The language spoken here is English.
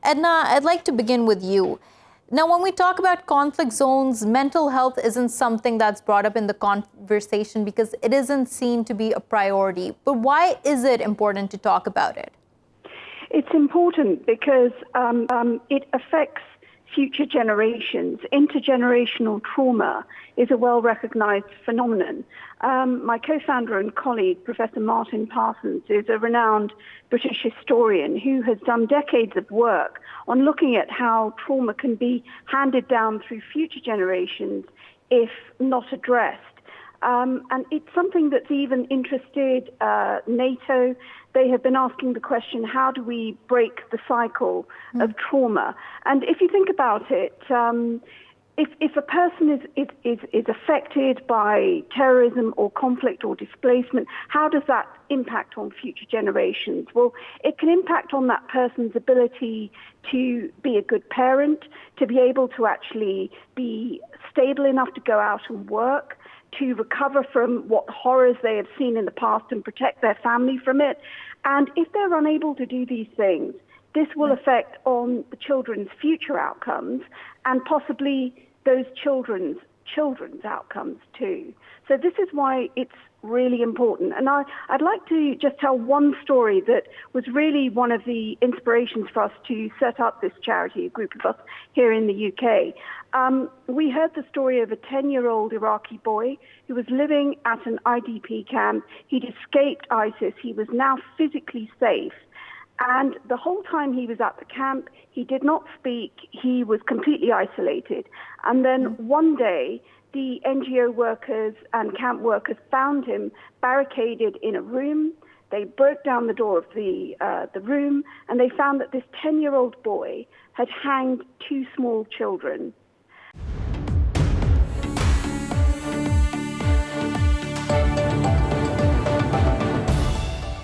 Edna, I'd like to begin with you. Now, when we talk about conflict zones, mental health isn't something that's brought up in the conversation because it isn't seen to be a priority. But why is it important to talk about it? It's important because it affects future generations. Intergenerational trauma is a well-recognized phenomenon. My co-founder and colleague, Professor Martin Parsons, is a renowned British historian who has done decades of work on looking at how trauma can be handed down through future generations if not addressed. And it's something that's even interested NATO. They have been asking the question, how do we break the cycle of trauma? And if you think about it, if a person is affected by terrorism or conflict or displacement, how does that impact on future generations? Well, it can impact on that person's ability to be a good parent, to be able to actually be stable enough to go out and work, to recover from what horrors they have seen in the past and protect their family from it. And if they're unable to do these things, this will affect on the children's future outcomes and possibly those children's outcomes too. So this is why it's really important. And I'd like to just tell one story that was really one of the inspirations for us to set up this charity, a group of us here in the UK. We heard the story of a 10-year-old Iraqi boy who was living at an IDP camp. He'd escaped ISIS. He was now physically safe. And the whole time he was at the camp, he did not speak. He was completely isolated. And then one day, the NGO workers and camp workers found him barricaded in a room. They broke down the door of the room, and they found that this 10-year-old boy had hanged two small children